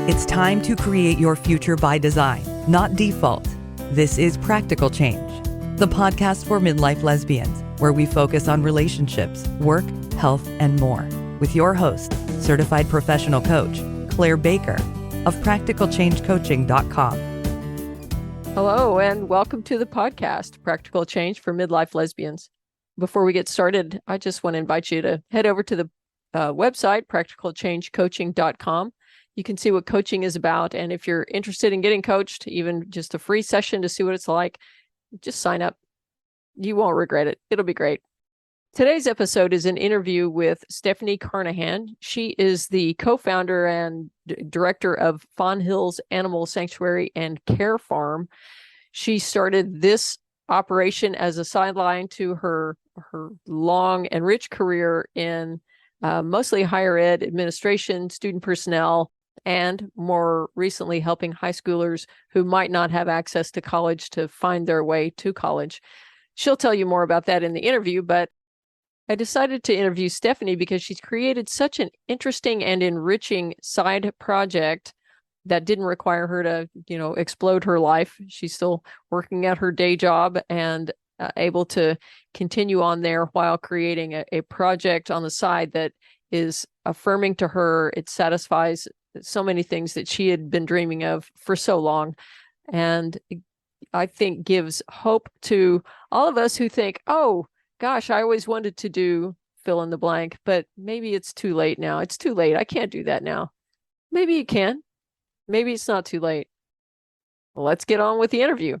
It's time to create your future by design, not default. This is Practical Change, the podcast for midlife lesbians, where we focus on relationships, work, health, and more. With your host, certified professional coach, Claire Baker of practicalchangecoaching.com. Hello, and welcome to the podcast, Practical Change for Midlife Lesbians. Before we get started, I just want to invite you to head over to the website, practicalchangecoaching.com. You can see what coaching is about. And if you're interested in getting coached, even just a free session to see what it's like, just sign up. You won't regret it. It'll be great. Today's episode is an interview with Stephanie Carnahan. She is the co-founder and director of Fawn Hills Animal Sanctuary and Care Farm. She started this operation as a sideline to her long and rich career in mostly higher ed administration, student personnel, and more recently helping high schoolers who might not have access to college to find their way to college. She'll tell you more about that in the interview, but I decided to interview Stephanie because she's created such an interesting and enriching side project that didn't require her to, explode her life. She's still working at her day job and able to continue on there while creating a project on the side that is affirming to her. It satisfies so many things that she had been dreaming of for so long. And I think gives hope to all of us who think, oh, gosh, I always wanted to do fill in the blank, but maybe it's too late now. It's too late. I can't do that now. Maybe you can. Maybe it's not too late. Well, let's get on with the interview.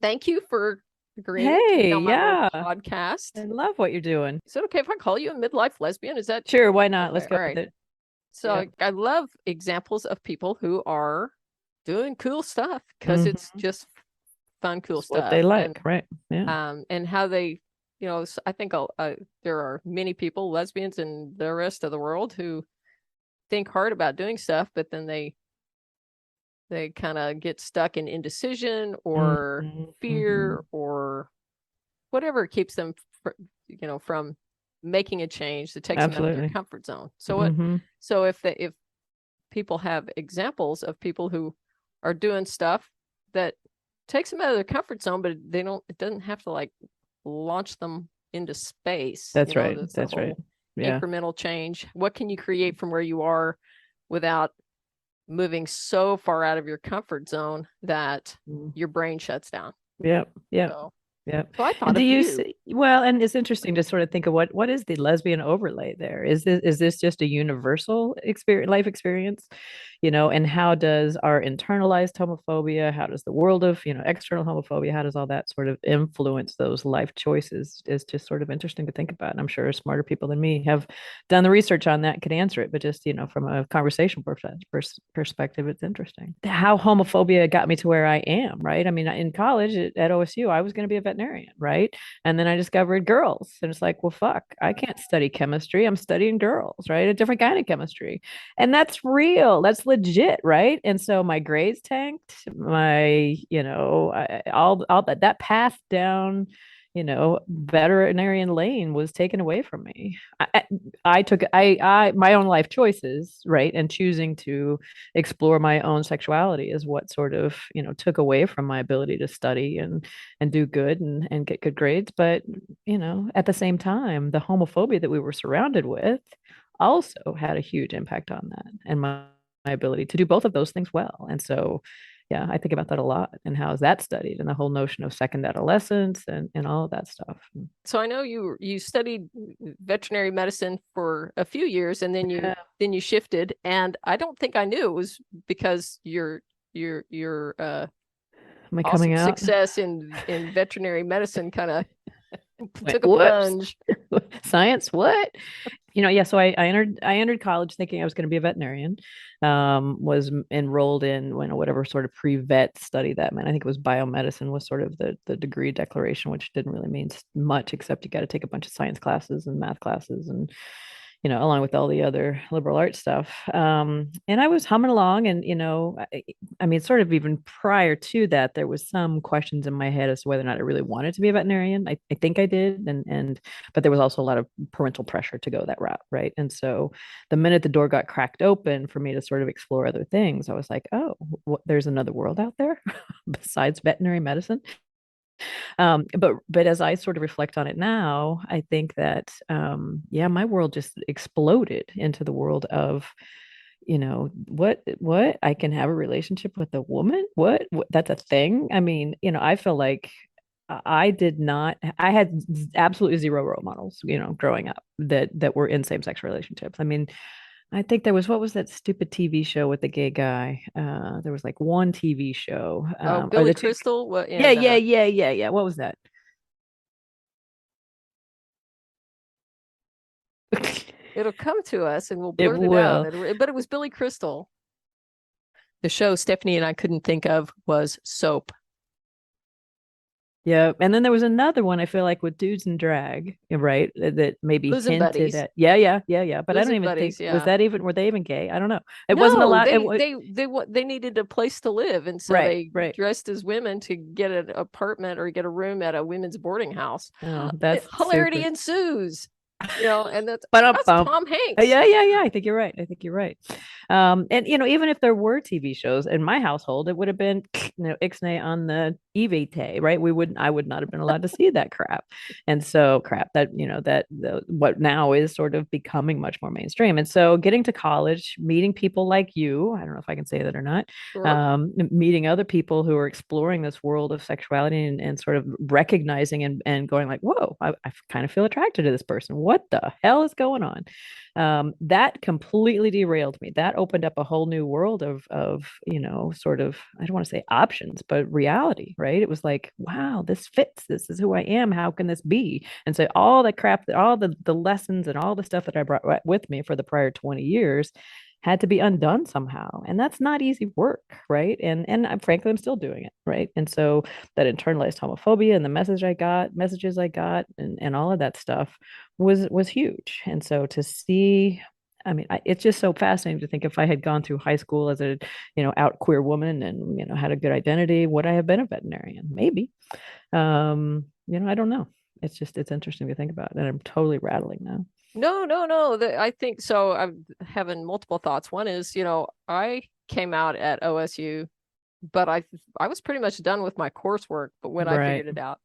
Thank you for agreeing to be on my podcast. I love what you're doing. Is it okay if I call you a midlife lesbian? Is that sure? Why not? Okay, let's go with it. So yeah. I love examples of people who are doing cool stuff because it's just fun, cool stuff. What they like, right? Yeah. And how they, I think there are many people, lesbians and the rest of the world, who think hard about doing stuff, but then they kind of get stuck in indecision or fear or whatever keeps them, from making a change that takes them out of their comfort zone. So so if people have examples of people who are doing stuff that takes them out of their comfort zone, but it doesn't have to like launch them into space. That's right. That's right. Yeah. Incremental change. What can you create from where you are without moving so far out of your comfort zone that your brain shuts down? Yep. So I thought well, and it's interesting to sort of think of what is the lesbian overlay there? Is this just a universal life experience, and how does our internalized homophobia, how does the world of, external homophobia, how does all that sort of influence those life choices is just sort of interesting to think about. And I'm sure smarter people than me have done the research on that, could answer it, but just, from a conversation perspective, it's interesting. How homophobia got me to where I am, right? I mean, in college at OSU, I was going to be a veterinarian, right? And then I discovered girls, and it's like, well, fuck, I can't study chemistry. I'm studying girls, right? A different kind of chemistry. And that's real. That's legit, right? And so my grades tanked, my, all that path down, veterinarian lane was taken away from me. I took my own life choices, right? And choosing to explore my own sexuality is what sort of, took away from my ability to study and do good and get good grades. But, at the same time, the homophobia that we were surrounded with also had a huge impact on that and my ability to do both of those things well. And so, yeah, I think about that a lot. And how is that studied, and the whole notion of second adolescence and all of that stuff. So I know you studied veterinary medicine for a few years, and then you shifted. And I don't think I knew it was because your my coming out success in veterinary medicine kind of took a plunge. Science, what? So I entered college thinking I was going to be a veterinarian. Was enrolled in whatever sort of pre-vet study that meant. I think it was biomedicine was sort of the degree declaration, which didn't really mean much except you got to take a bunch of science classes and math classes and along with all the other liberal arts stuff. And I was humming along, and I mean, sort of even prior to that, there was some questions in my head as to whether or not I really wanted to be a veterinarian. I think I did, but there was also a lot of parental pressure to go that route, right? And so the minute the door got cracked open for me to sort of explore other things, I was like, oh, there's another world out there besides veterinary medicine. But as I sort of reflect on it now, I think that yeah, my world just exploded into the world of, what I can have a relationship with a woman? What that's a thing? I mean, I feel like I had absolutely zero role models, growing up that were in same-sex relationships. I mean, I think what was that stupid TV show with the gay guy? There was like one TV show. Oh, Or Billy the two. Crystal. Yeah. What was that? It'll come to us and we'll It blurt it out. will. But it was Billy Crystal. The show Stephanie and I couldn't think of was Soap. Yeah. And then there was another one, I feel like, with dudes in drag, right? That maybe Bosom hinted Buddies. at. Yeah. But I don't Bosom even Buddies, think, was yeah. that even, were they even gay? I don't know. It wasn't No, allowed. they needed a place to live, and so Right, they right. dressed as women to get an apartment or get a room at a women's boarding house. Oh, that's Hilarity super. ensues. And that's Ba-dum-bum. Tom Hanks. Yeah. I think you're right. And even if there were TV shows in my household, it would have been, ixnay on the EVT, right? I would not have been allowed to see that crap. And so what now is sort of becoming much more mainstream. And so getting to college, meeting people like you, I don't know if I can say that or not, Sure. meeting other people who are exploring this world of sexuality and sort of recognizing and going like, whoa, I kind of feel attracted to this person. What the hell is going on? That completely derailed me. That opened up a whole new world of sort of, I don't want to say options, but reality, right? It was like, wow, this fits. This is who I am. How can this be? And so all the crap, all the lessons and all the stuff that I brought with me for the prior 20 years had to be undone somehow. And that's not easy work, right? And frankly, I'm still doing it, right? And so that internalized homophobia and the messages I got and all of that stuff was huge. And so to see, I mean, it's just so fascinating to think if I had gone through high school as a, out queer woman and, had a good identity, would I have been a veterinarian? Maybe. I don't know. It's interesting to think about. And I'm totally rattling now. No. I think so. I'm having multiple thoughts. One is, I came out at OSU, but I was pretty much done with my coursework, but when I figured it out.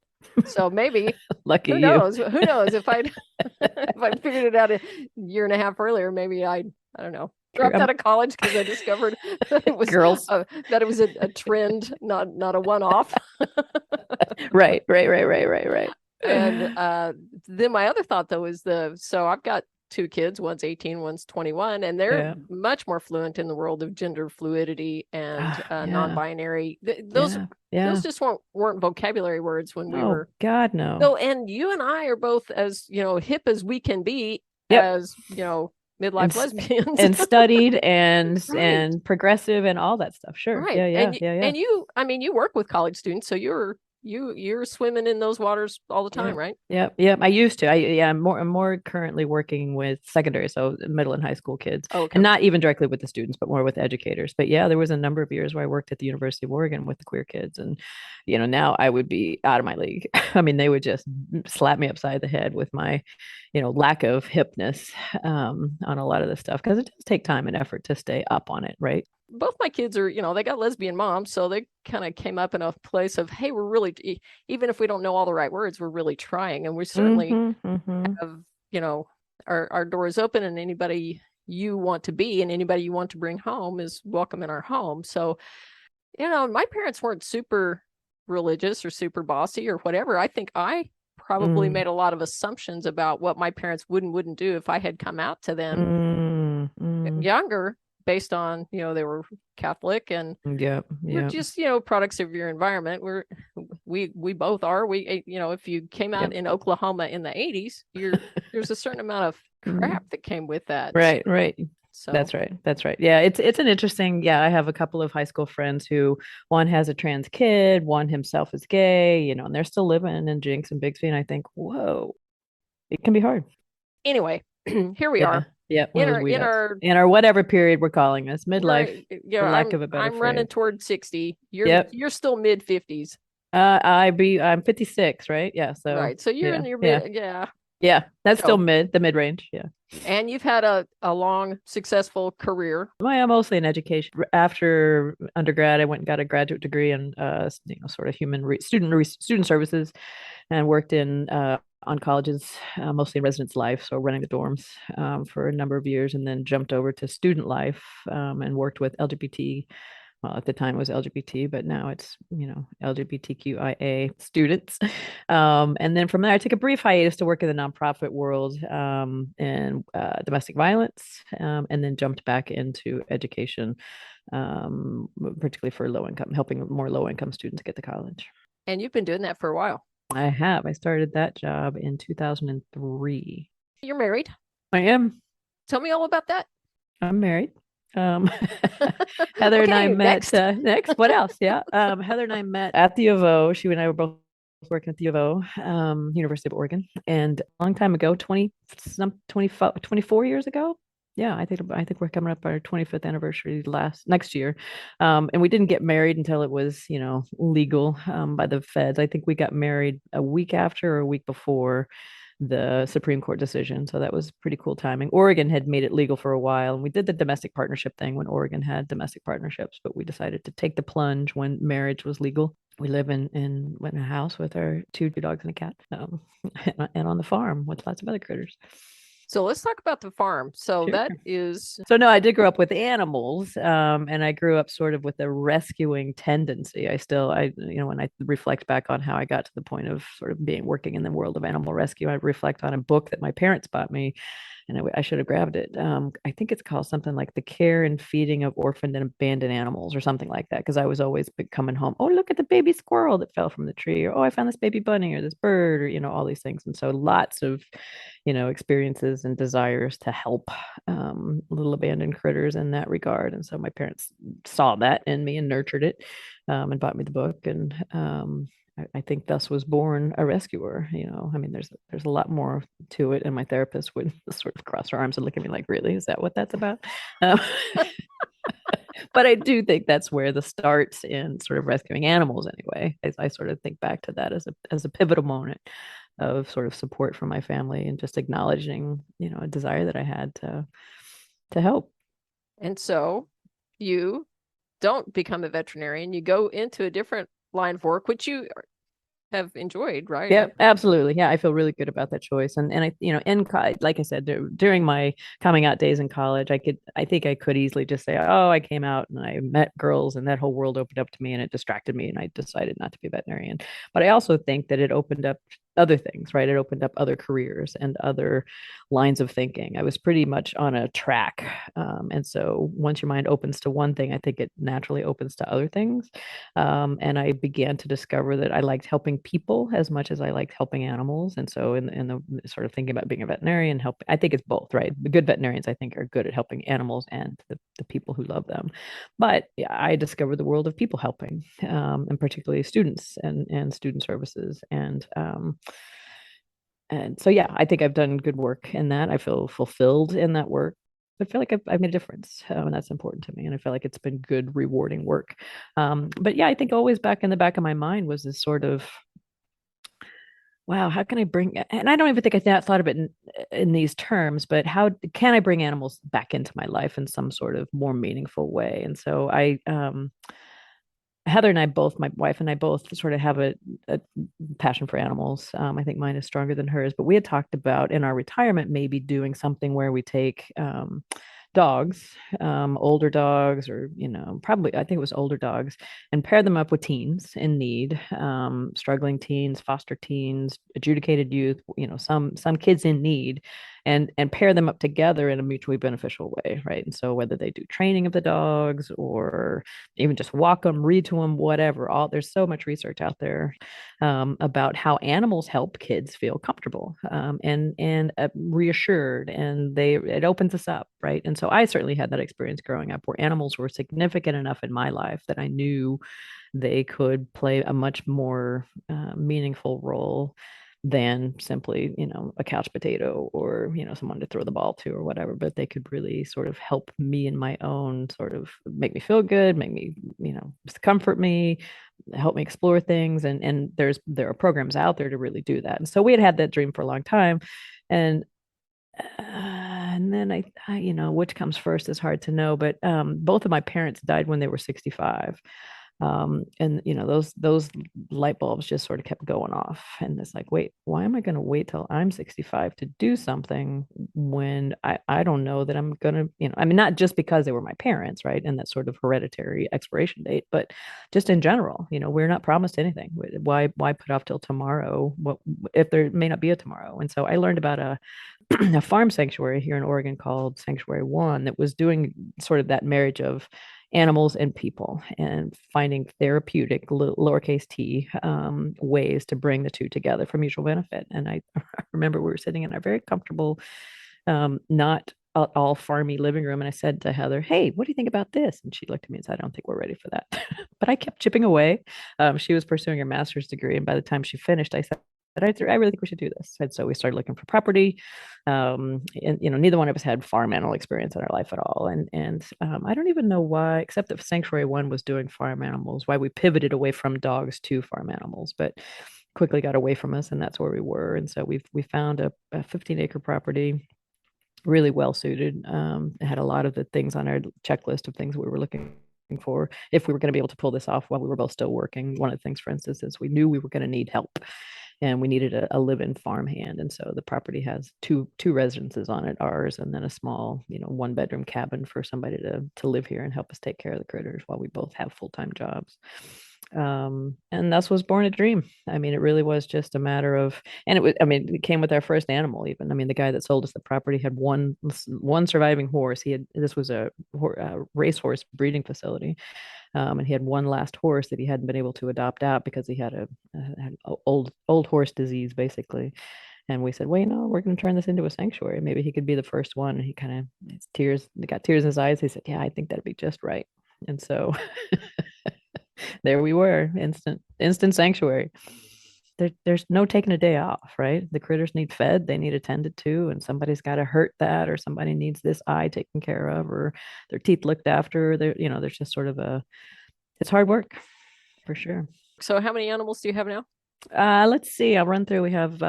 So maybe lucky who knows if I'd if I figured it out a year and a half earlier, maybe I don't know, dropped out of college because I discovered that it was girls that it was a trend, not a one-off. Right. And then my other thought though is so I've got two kids, one's 18, one's 21, and they're much more fluent in the world of gender fluidity and non-binary. Those just weren't vocabulary words when we were. God, no. So, and you and I are both as hip as we can be as midlife lesbians and studied and progressive and all that stuff. Sure. Right. And you, I mean, you work with college students, so you're swimming in those waters all the time, right? Yeah. I used to. I'm more currently working with secondary, so middle and high school kids, and not even directly with the students, but more with educators. But yeah, there was a number of years where I worked at the University of Oregon with the queer kids, and now I would be out of my league. I mean, they would just slap me upside the head with my, lack of hipness on a lot of this stuff, because it does take time and effort to stay up on it, right? Both my kids are, they got lesbian moms, so they kind of came up in a place of, hey, we're really, even if we don't know all the right words, we're really trying, and we certainly have, our doors open, and anybody you want to be and anybody you want to bring home is welcome in our home. So, my parents weren't super religious or super bossy or whatever. I think I probably made a lot of assumptions about what my parents wouldn't do if I had come out to them younger, based on, they were Catholic and we're just, products of your environment. We both are. If you came out in Oklahoma in the 80s, there's a certain amount of crap that came with that. Right. So that's right. Yeah, it's an interesting. I have a couple of high school friends who, one has a trans kid, one himself is gay, and they're still living in Jinx and Bixby, and I think, whoa, it can be hard. Anyway, here we are. Yeah, one in of those our weed in ups. our In our whatever period we're calling us, midlife, yeah, for lack of a better I'm running phrase. toward 60. Yep. You're still mid 50s. I'm 56, right? Yeah. So Right. So you're yeah, in your yeah, mid, yeah. yeah. That's still So, the mid range. Yeah. and you've had a long, successful career. Well, I'm mostly in education. After undergrad, I went and got a graduate degree in sort of student services, and worked in on colleges, mostly in residence life, so running the dorms for a number of years, and then jumped over to student life and worked with LGBT. Well, at the time it was LGBT, but now it's, LGBTQIA students. And then from there, I took a brief hiatus to work in the nonprofit world in domestic violence, and then jumped back into education, particularly for low income, helping more low income students get to college. And you've been doing that for a while. I have. I started that job in 2003. You're married. I am. Tell me all about that. I'm married. Um, Heather and I Okay, met next. next. What else? Yeah. Heather and I met at the U of O. She and I were both working at the U of O, University of Oregon, and a long time ago, 24 years ago. Yeah, I think we're coming up our 25th anniversary next year. And we didn't get married until it was, legal by the feds. I think we got married a week after or a week before the Supreme Court decision. So that was pretty cool timing. Oregon had made it legal for a while, and we did the domestic partnership thing when Oregon had domestic partnerships, but we decided to take the plunge when marriage was legal. We live in a house with our two dogs and a cat, and on the farm with lots of other critters. So let's talk about the farm. So Sure. that is So no, I did grow up with animals, and I grew up sort of with a rescuing tendency. When I reflect back on how I got to the point of sort of working in the world of animal rescue, I reflect on a book that my parents bought me, and I should have grabbed it. I think it's called something like "The Care and Feeding of Orphaned and Abandoned Animals" or something like that. Because I was always coming home. Oh, look at the baby squirrel that fell from the tree, or oh, I found this baby bunny or this bird, or all these things. And so lots of experiences and desires to help little abandoned critters in that regard. And so my parents saw that in me and nurtured it, and bought me the book. And I think thus was born a rescuer. I mean, there's a lot more to it. And my therapist would sort of cross her arms and look at me like, really, is that what that's about? Um, but I do think that's where the starts in sort of rescuing animals anyway. I sort of think back to that as a pivotal moment of sort of support from my family and just acknowledging, a desire that I had to help. and so you don't become a veterinarian. You go into a different line of work, which you have enjoyed, right? Yeah, absolutely. Yeah, I feel really good about that choice. And I, like I said, during my coming out days in college, I think I could easily just say, oh, I came out and I met girls and that whole world opened up to me and it distracted me and I decided not to be a veterinarian. But I also think that it opened up other things, right? It opened up other careers and other lines of thinking. I was pretty much on a track. And so once your mind opens to one thing, I think it naturally opens to other things. And I began to discover that I liked helping people as much as I liked helping animals. And so in the sort of thinking about being a veterinarian, I think it's both, right? The good veterinarians, I think, are good at helping animals and the people who love them. But yeah, I discovered the world of people helping, and particularly students and student services. And so, yeah, I think I've done good work in that. I feel fulfilled in that work. I feel like I've made a difference, and that's important to me. And I feel like it's been good, rewarding work. But yeah, I think always back in the back of my mind was this sort of, wow, how can I bring? And I don't even think I thought of it in these terms, but how can I bring animals back into my life in some sort of more meaningful way? And so Heather and I both, my wife and I both sort of have a passion for animals. I think mine is stronger than hers, but we had talked about in our retirement maybe doing something where we take dogs, older dogs, or probably I think it was older dogs, and pair them up with teens in need, struggling teens, foster teens, adjudicated youth, some kids in need, and pair them up together in a mutually beneficial way, right? And so whether they do training of the dogs or even just walk them, read to them, whatever. There's so much research out there about how animals help kids feel comfortable, and reassured, and it opens us up, right? And so I certainly had that experience growing up where animals were significant enough in my life that I knew they could play a much more meaningful role than simply, a couch potato or, someone to throw the ball to or whatever, but they could really sort of help me in my own sort of make me feel good, make me, just comfort me, help me explore things. And there are programs out there to really do that. And so we had that dream for a long time. And then which comes first is hard to know, but both of my parents died when they were 65. And those light bulbs just sort of kept going off. And it's like, wait, why am I going to wait till I'm 65 to do something when I don't know that I'm going to, I mean, not just because they were my parents, right? And that sort of hereditary expiration date, but just in general, we're not promised anything. Why put off till tomorrow? What if there may not be a tomorrow? And so I learned about a farm sanctuary here in Oregon called Sanctuary One that was doing sort of that marriage of animals and people and finding therapeutic lowercase t ways to bring the two together for mutual benefit. And I remember we were sitting in our very comfortable, not all farmy living room. And I said to Heather, hey, what do you think about this? And she looked at me and said, I don't think we're ready for that. But I kept chipping away. She was pursuing her master's degree. And by the time she finished, I said, I really think we should do this. And so we started looking for property. And neither one of us had farm animal experience in our life at all. And I don't even know why, except that Sanctuary One was doing farm animals, why we pivoted away from dogs to farm animals, but quickly got away from us, and that's where we were. And so we found a 15-acre property, really well suited. It had a lot of the things on our checklist of things we were looking for if we were going to be able to pull this off while we were both still working. One of the things, for instance, is we knew we were going to need help, and we needed a live-in farmhand. And so the property has two residences on it, ours, and then a small, 1-bedroom cabin for somebody to live here and help us take care of the critters while we both have full-time jobs. And thus was born a dream. I mean, it really was just a matter of, and it came with our first animal even. I mean, the guy that sold us the property had one surviving horse. This was a racehorse breeding facility. And he had one last horse that he hadn't been able to adopt out because he had an old horse disease, basically. And we said, well, we're going to turn this into a sanctuary. Maybe he could be the first one. And he kind of got tears in his eyes. He said, yeah, I think that'd be just right. And so there we were, instant sanctuary. There's no taking a day off, right? The critters need fed, they need attended to, and somebody's got to hurt that, or somebody needs this eye taken care of, or their teeth looked after. There's just sort of it's hard work for sure. So how many animals do you have now? Let's see. I'll run through. We have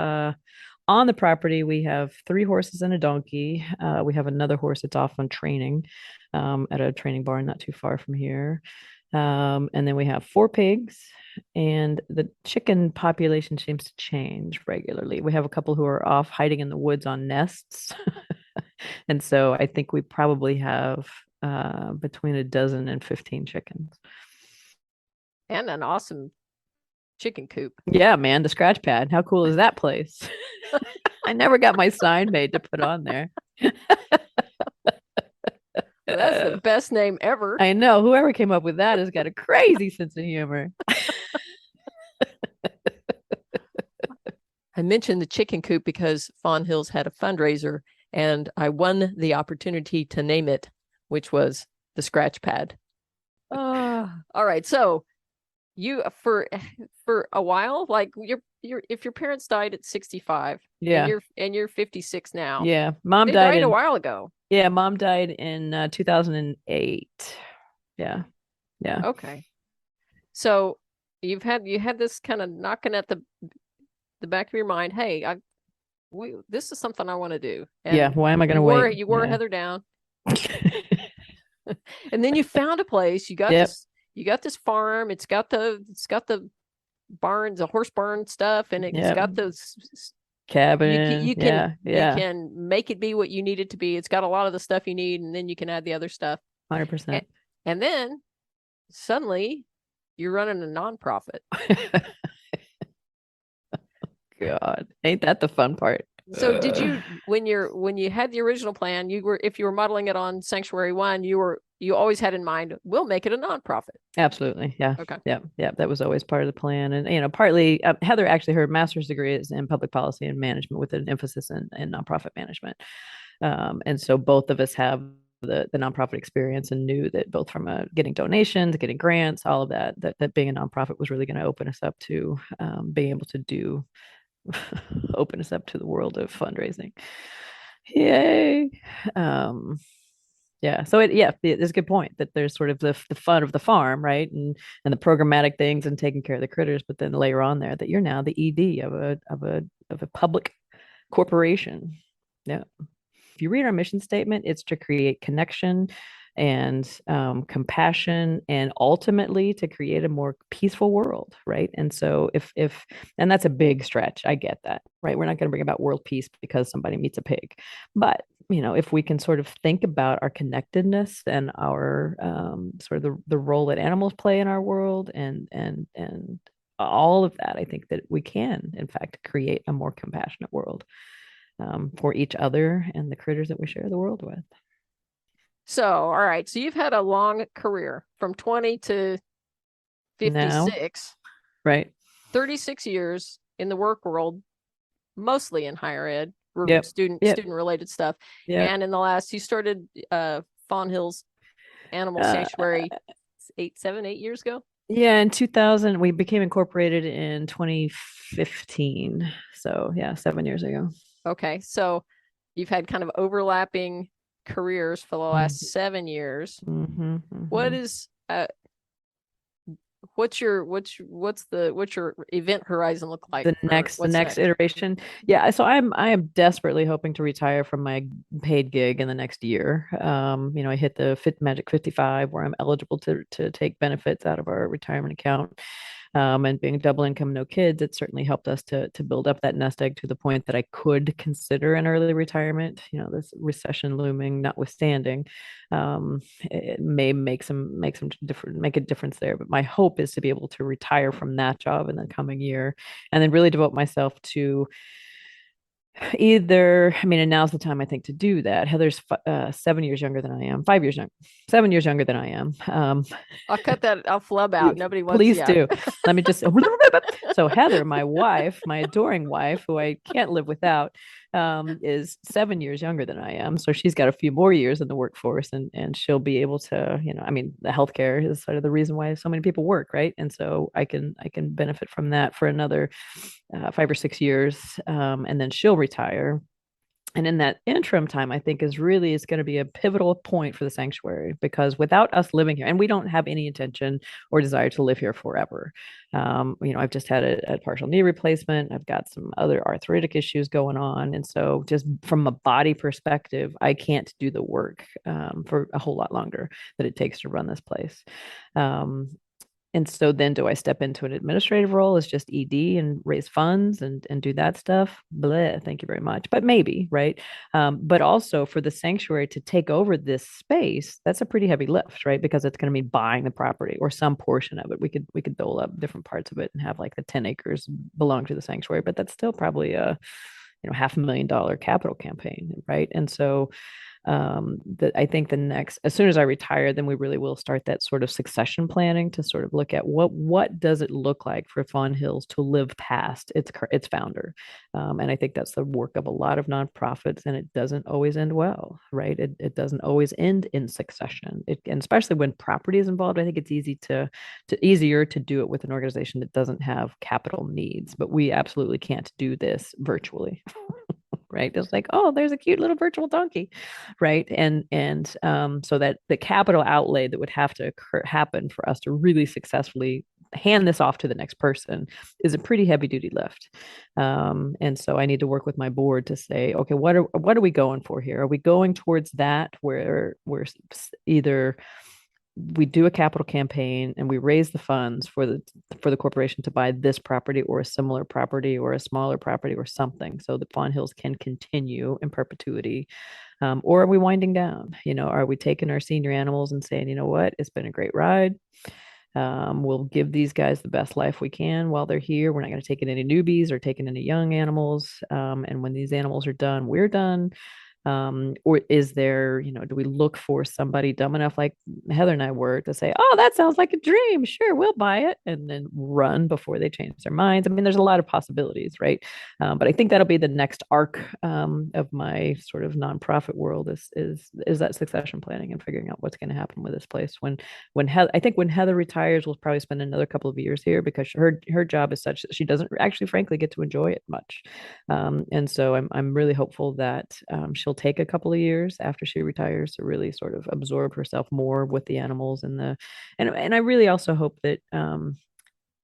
on the property, we have 3 horses and a donkey. We have another horse that's off on training at a training barn not too far from here. And then we have 4 pigs, and the chicken population seems to change regularly. We have a couple who are off hiding in the woods on nests. And so I think we probably have between a dozen and 15 chickens. And an awesome chicken coop. Yeah, man, the scratch pad. How cool is that place? I never got my sign made to put on there. That's the best name ever. I know. Whoever came up with that has got a crazy sense of humor. I mentioned the chicken coop because Fawn Hills had a fundraiser, and I won the opportunity to name it, which was the scratch pad. All right. So you for a while, like if your parents died at 65, yeah, and you're 56 now. Yeah, Mom died a while ago. Yeah, Mom died in 2008. Yeah. Okay. So you had this kind of knocking at the back of your mind. Hey, this is something I want to do. And yeah. Why am I going to wait? You wore Heather down. And then you found a place. You got this farm. It's got the barns, the horse barn stuff, and it's got those cabin. You can make it be what you need it to be. It's got a lot of the stuff you need, and then you can add the other stuff. 100%. And then suddenly you're running a nonprofit. God, ain't that the fun part? So did you, when you had the original plan, if you were modeling it on Sanctuary One, you always had in mind, we'll make it a nonprofit. Absolutely. Yeah. Okay. Yeah. That was always part of the plan. And, partly Heather, actually her master's degree is in public policy and management with an emphasis in nonprofit management. And so both of us have the nonprofit experience and knew that both from getting donations, getting grants, all of that being a nonprofit was really going to open us up to being able to do open us up to the world of fundraising. Yay. Yeah. So it's a good point that there's sort of the fun of the farm, right? And the programmatic things and taking care of the critters, but then layer on there that you're now the ED of a public corporation. Yeah. If you read our mission statement, it's to create connection and compassion, and ultimately to create a more peaceful world, right? And so if and that's a big stretch, I get that, right? We're not going to bring about world peace because somebody meets a pig, but if we can sort of think about our connectedness and our sort of the role that animals play in our world, and all of that, I think that we can, in fact, create a more compassionate world for each other and the critters that we share the world with. So, all right. So you've had a long career from 20 to 56, right? 36 years in the work world, mostly in higher ed, student related stuff. Yep. And in the last, you started Fawn Hills Animal Sanctuary 8 years ago. Yeah, in 2000, we became incorporated in 2015. So yeah, 7 years ago. Okay, so you've had kind of overlapping careers for the last 7 years. What is what's your event horizon look like? The next iteration? Yeah, so I am desperately hoping to retire from my paid gig in the next year. I hit the magic 55 where I'm eligible to take benefits out of our retirement account. And being double income, no kids, it certainly helped us to build up that nest egg to the point that I could consider an early retirement. This recession looming notwithstanding, it may make a difference there. But my hope is to be able to retire from that job in the coming year, and then really devote myself to and now's the time I think to do that. Heather's 7 years younger than I am, 7 years younger than I am. I'll cut that. I'll flub out. Nobody wants. Please do. Let me just. So Heather, my wife, my adoring wife, who I can't live without, is 7 years younger than I am. So she's got a few more years in the workforce, and she'll be able to. The healthcare is sort of the reason why so many people work, right? And so I can benefit from that for another 5 or 6 years, and then she'll retire. And in that interim time, I think is going to be a pivotal point for the sanctuary, because without us living here, and we don't have any intention or desire to live here forever. I've just had a partial knee replacement. I've got some other arthritic issues going on. And so just from a body perspective, I can't do the work for a whole lot longer that it takes to run this place. And so then do I step into an administrative role as just ED and raise funds and do that stuff? Bleh, thank you very much. But maybe, right? But also for the sanctuary to take over this space, that's a pretty heavy lift, right? Because it's going to mean buying the property or some portion of it. We could dole up different parts of it and have like the 10 acres belong to the sanctuary, but that's still probably a $500,000 capital campaign, right? And so I think as soon as I retire, then we really will start that sort of succession planning to sort of look at what does it look like for Fawn Hills to live past its founder. And I think that's the work of a lot of nonprofits, and it doesn't always end well, right? It doesn't always end in succession. And especially when property is involved, I think it's easier to do it with an organization that doesn't have capital needs. But we absolutely can't do this virtually. Right? It's like, oh, there's a cute little virtual donkey, right? And so that the capital outlay that would have to happen for us to really successfully hand this off to the next person is a pretty heavy duty lift. And so I need to work with my board to say, okay, what are we going for here? Are we going towards that where we're either we do a capital campaign and we raise the funds for the corporation to buy this property or a similar property or a smaller property or something, so the Fawn Hills can continue in perpetuity? Or are we winding down? Are we taking our senior animals and saying, you know what, it's been a great ride. We'll give these guys the best life we can while they're here. We're not going to take in any newbies or take in any young animals. And when these animals are done, we're done. Or is there, do we look for somebody dumb enough like Heather and I were to say, oh, that sounds like a dream, sure, we'll buy it, and then run before they change their minds? I mean, there's a lot of possibilities, right? But I think that'll be the next arc of my sort of nonprofit world is that succession planning and figuring out what's going to happen with this place when I think when Heather retires, we'll probably spend another couple of years here because her job is such that she doesn't actually, frankly, get to enjoy it much. And so I'm really hopeful that she'll take a couple of years after she retires to really sort of absorb herself more with the animals and I really also hope that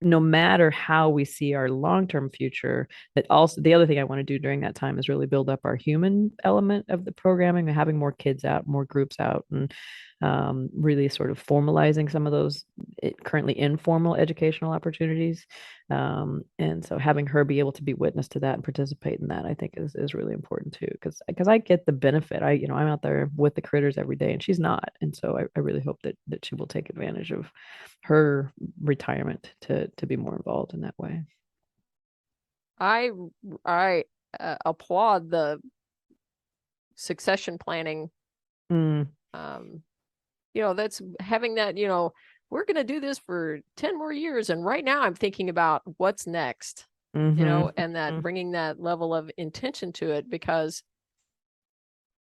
no matter how we see our long-term future, that also the other thing I want to do during that time is really build up our human element of the programming and having more kids out, more groups out, and really sort of formalizing some of those currently informal educational opportunities. And so having her be able to be witness to that and participate in that, I think is really important too, because I get the benefit. I'm out there with the critters every day and she's not. And so I really hope that she will take advantage of her retirement to be more involved in that way. I applaud the succession planning. That's having that, we're going to do this for 10 more years. And right now I'm thinking about what's next, and that bringing that level of intention to it because.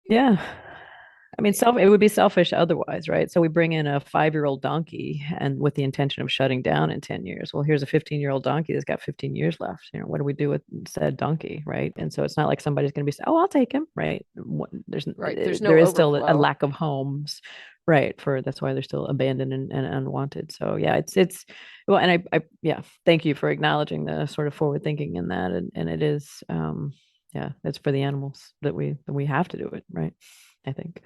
Yeah. I mean, it would be selfish otherwise, right? So we bring in a 5-year-old donkey and with the intention of shutting down in 10 years. Well, here's a 15-year-old donkey that's got 15 years left. What do we do with said donkey, right? And so it's not like somebody's going to be saying, oh, I'll take him, right? There's no there is still overflow. a lack of homes, right? That's why they're still abandoned and unwanted. So yeah, it's well, and I thank you for acknowledging the sort of forward thinking in that. And it is, it's for the animals that we have to do it, right? I think.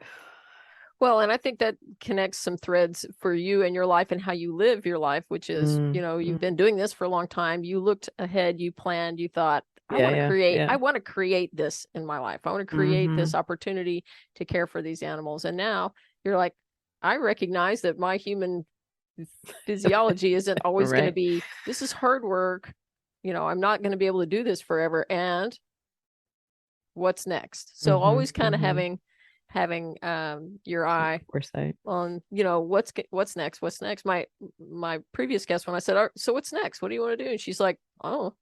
Well, and I think that connects some threads for you and your life and how you live your life, which is, you've been doing this for a long time. You looked ahead, you planned, you thought, I want to create this in my life. I want to create this opportunity to care for these animals. And now you're like, I recognize that my human physiology isn't always going to be, this is hard work. I'm not going to be able to do this forever. And what's next? So always kind of having your eye foresight on what's next. My previous guest, when I said, so what's next, what do you want to do, and she's like, oh.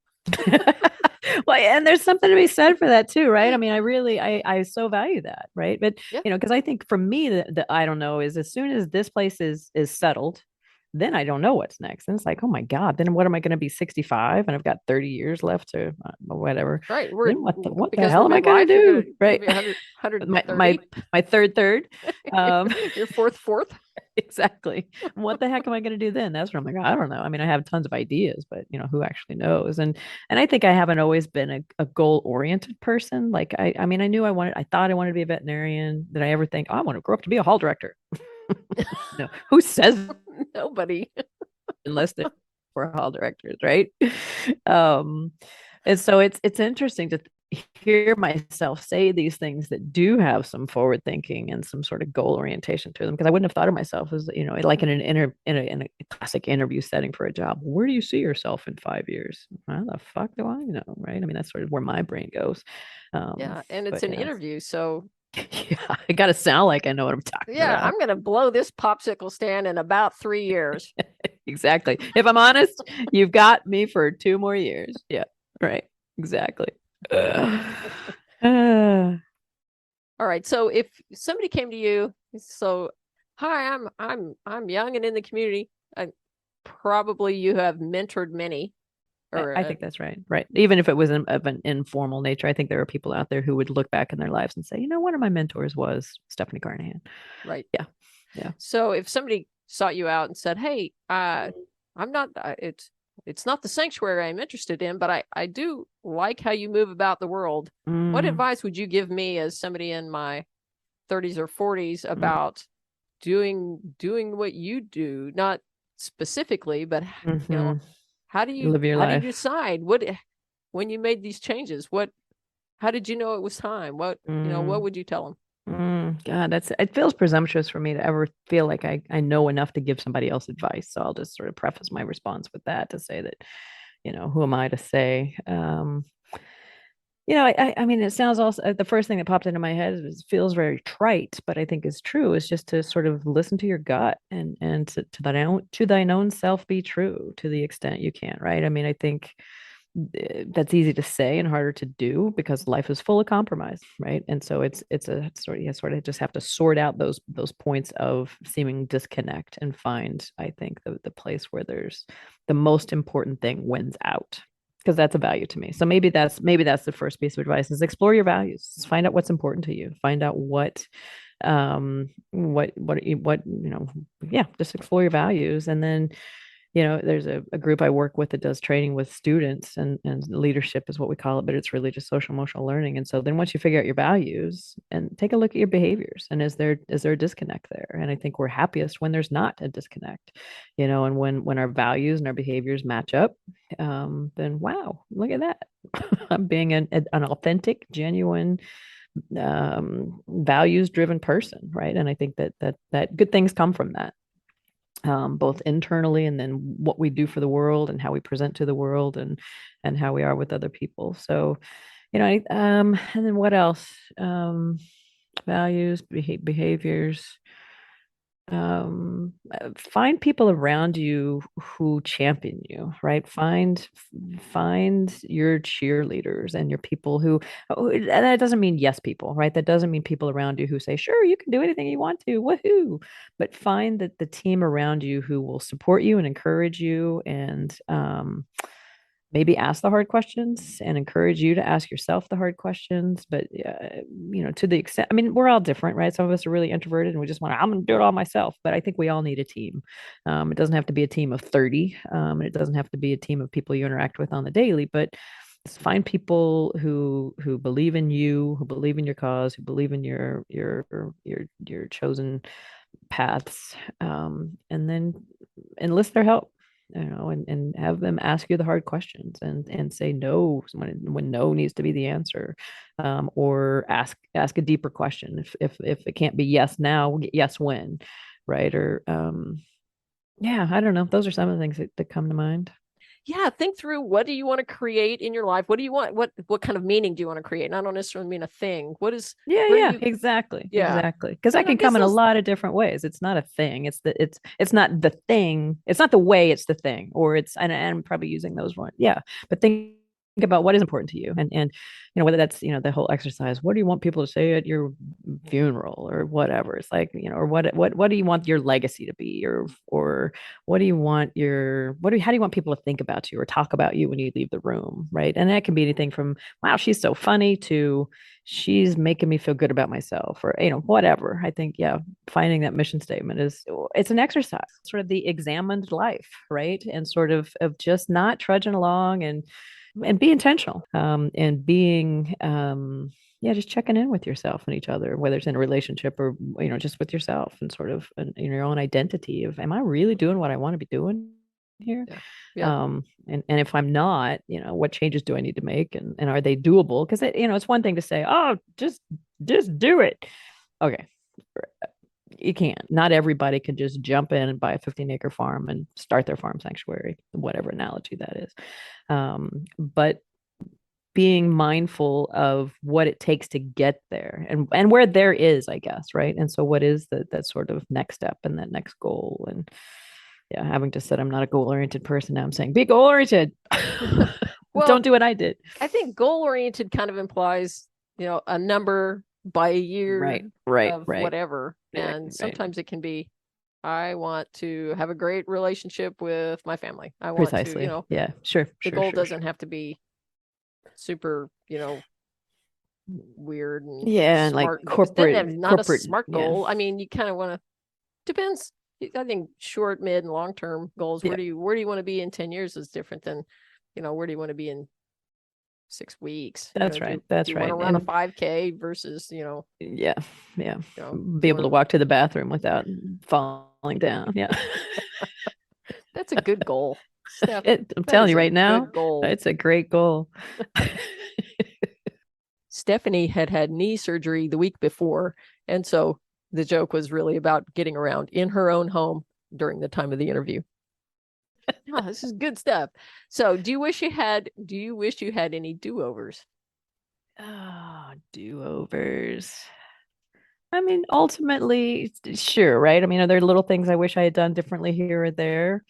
Well, and there's something to be said for that too, right? I mean, I so value that, right? But because I think for me the I don't know is as soon as this place is settled, then I don't know what's next. And it's like, oh my God, then what am I going to be 65 and I've got 30 years left to whatever. Right. What the hell am I going to do? Right. 130. My third. Your fourth. Exactly. What the heck am I going to do then? That's what I'm like, I don't know. I mean, I have tons of ideas, but who actually knows? And I think I haven't always been a goal-oriented person. Like I thought I wanted to be a veterinarian. Did I ever think, oh, I want to grow up to be a hall director? No, who says nobody unless they're for hall directors, right? And so it's interesting to hear myself say these things that do have some forward thinking and some sort of goal orientation to them, because I wouldn't have thought of myself as like in a classic interview setting for a job. Where do you see yourself in 5 years? How the fuck do I know, right? I mean, that's sort of where my brain goes. And it's an interview, so yeah, I gotta sound like I know what I'm talking about. Yeah, I'm gonna blow this popsicle stand in about 3 years. Exactly. If I'm honest, you've got me for 2 more years. Yeah, right. Exactly. All right. So if somebody came to you, hi, I'm young and in the community. Probably you have mentored many. I think that's right. Right. Even if it was of an informal nature, I think there are people out there who would look back in their lives and say, one of my mentors was Stephanie Carnahan. Right. Yeah. Yeah. So if somebody sought you out and said, hey, I'm not, it's not the sanctuary I'm interested in, but I do like how you move about the world. What advice would you give me as somebody in my 30s or 40s about doing what you do? Not specifically, but how do you live your life? How do you decide when you made these changes? How did you know it was time? What would you tell them? God, it feels presumptuous for me to ever feel like I know enough to give somebody else advice. So I'll just sort of preface my response with that to say that, who am I to say? I mean, it sounds also the first thing that popped into my head is feels very trite, but I think is true is just to sort of listen to your gut and to thine own self be true to the extent you can, right? I mean, I think that's easy to say and harder to do because life is full of compromise, right? And so it's a sort of, sort of just have to sort out those points of seeming disconnect and find, I think, the place where there's the most important thing wins out, because that's a value to me. So maybe that's the first piece of advice is explore your values. Find out what's important to you. Find out just explore your values. And then there's a group I work with that does training with students, and leadership is what we call it, but it's really just social emotional learning. And so then once you figure out your values and take a look at your behaviors, and is there a disconnect there? And I think we're happiest when there's not a disconnect, and when our values and our behaviors match up, then wow, look at that. I'm being an authentic, genuine, values driven person, right? And I think that good things come from that, both internally and then what we do for the world and how we present to the world, and how we are with other people. So, and then what else? Values, behaviors. Find people around you who champion you, right? Find your cheerleaders and your people and that doesn't mean yes people, right? That doesn't mean people around you who say, sure, you can do anything you want to, woohoo. But find that the team around you who will support you and encourage you, and maybe ask the hard questions and encourage you to ask yourself the hard questions. But to the extent, I mean, we're all different, right? Some of us are really introverted and we just I'm going to do it all myself. But I think we all need a team. It doesn't have to be a team of 30, and it doesn't have to be a team of people you interact with on the daily, but find people who believe in you, who believe in your cause, who believe in your chosen paths, and then enlist their help, and have them ask you the hard questions, and say no when no needs to be the answer, or ask a deeper question. If it can't be yes now, yes when, right? Or yeah, I don't know. Those are some of the things that come to mind. Yeah, think through, what do you want to create in your life? What do you want? What kind of meaning do you want to create? And I don't necessarily mean a thing. What is Exactly. Yeah. Exactly. Because that And I can guess come in a those lot of different ways. It's not a thing. It's not the thing. It's not the way, it's the thing. Or and I'm probably using those ones. Yeah. But think about what is important to you, and whether that's the whole exercise, what do you want people to say at your funeral or whatever. It's like, or what do you want your legacy to be, or what do you want how do you want people to think about you or talk about you when you leave the room, right? And that can be anything from, wow, she's so funny, to she's making me feel good about myself, or whatever. I think, yeah, finding that mission statement it's an exercise, sort of the examined life, right? And sort of just not trudging along, and be intentional, and being just checking in with yourself and each other, whether it's in a relationship or just with yourself, and sort of in your own identity of, am I really doing what I want to be doing here? Yeah. Yeah. And if I'm not, what changes do I need to make, and are they doable? Because it's one thing to say, oh, just do it. Okay, you can't. Not everybody can just jump in and buy a 15-acre farm and start their farm sanctuary, whatever analogy that is. But being mindful of what it takes to get there, and where there is, I guess, right? And so what is that sort of next step and that next goal? And yeah, having just said I'm not a goal-oriented person, now I'm saying be goal-oriented. Well, don't do what I did. I think goal-oriented kind of implies, a number by a year, right, whatever. And sometimes it can be, I want to have a great relationship with my family. I want precisely to, yeah, sure. The goal doesn't have to be super, weird and and smart. like corporate, not a smart goal. I mean, you kind of want to, depends. I think short, mid, and long term goals. Where do you want to be in 10 years is different than, where do you want to be in 6 weeks? That's right. That's right. Want to run a 5K versus, yeah. Be able to walk to the bathroom without falling down. Yeah. That's a good goal. Steph, I'm telling you right now, goal. It's a great goal. Stephanie had knee surgery the week before. And so the joke was really about getting around in her own home during the time of the interview. Oh, this is good stuff. So do you wish you had any do-overs? Oh, do-overs. I mean, ultimately, sure, right? I mean, are there little things I wish I had done differently here or there?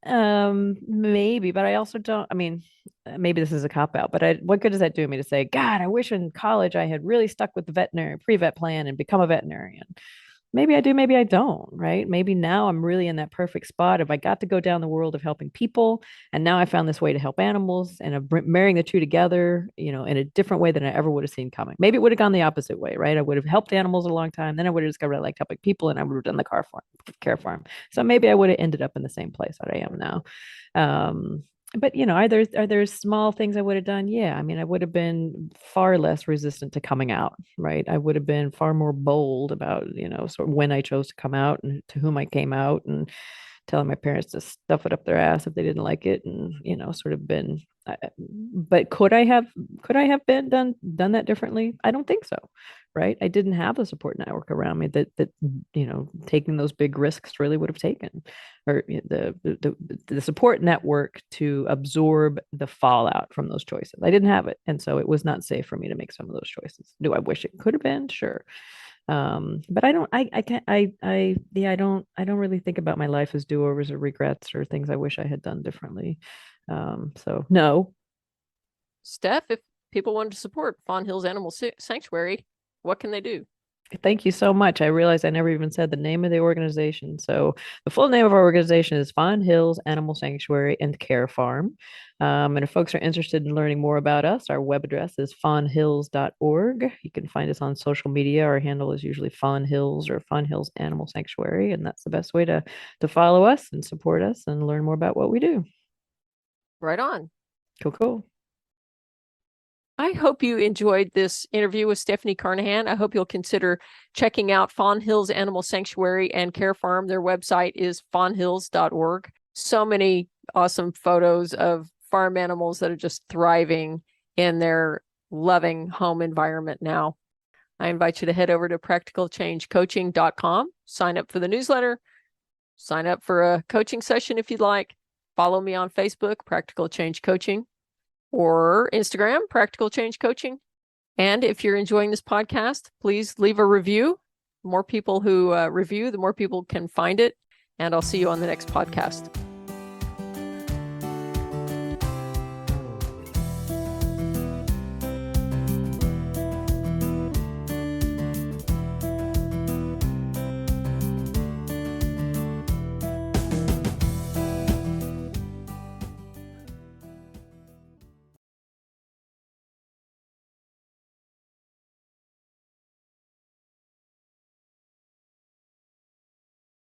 Maybe, but I also don't. I mean, maybe this is a cop out, but what good does that do me to say, God, I wish in college I had really stuck with the veterinary pre-vet plan and become a veterinarian? Maybe I do, maybe I don't, right? Maybe now I'm really in that perfect spot. If I got to go down the world of helping people, and now I found this way to help animals, and I'm marrying the two together, in a different way than I ever would have seen coming. Maybe it would have gone the opposite way, right? I would have helped animals a long time, then I would have discovered I liked helping people, and I would have done the care farm. So maybe I would have ended up in the same place that I am now. But are there small things I would have done? Yeah, I mean, I would have been far less resistant to coming out, right? I would have been far more bold about, sort of when I chose to come out and to whom I came out, and telling my parents to stuff it up their ass if they didn't like it, and sort of been. But could I have been done that differently? I don't think so, right? I didn't have the support network around me that taking those big risks really would have taken, or the support network to absorb the fallout from those choices. I didn't have it, and so it was not safe for me to make some of those choices. Do I wish it could have been? Sure. But I can't, yeah, I don't really think about my life as do-overs or regrets or things I wish I had done differently. So no. Steph, if people wanted to support Fawn Hills Animal Sanctuary, what can they do? Thank you so much. I realized I never even said the name of the organization. So the full name of our organization is Fawn Hills Animal Sanctuary and Care Farm. And if folks are interested in learning more about us, our web address is fawnhills.org. You can find us on social media. Our handle is usually Fawn Hills or Fawn Hills Animal Sanctuary, and that's the best way to follow us and support us and learn more about what we do. Right on. Cool. I hope you enjoyed this interview with Stephanie Carnahan. I hope you'll consider checking out Fawn Hills Animal Sanctuary and Care Farm. Their website is fawnhills.org. So many awesome photos of farm animals that are just thriving in their loving home environment now. I invite you to head over to practicalchangecoaching.com, sign up for the newsletter, sign up for a coaching session if you'd like. Follow me on Facebook, Practical Change Coaching, or Instagram, Practical Change Coaching. And if you're enjoying this podcast, please leave a review. The more people who review, the more people can find it. And I'll see you on the next podcast.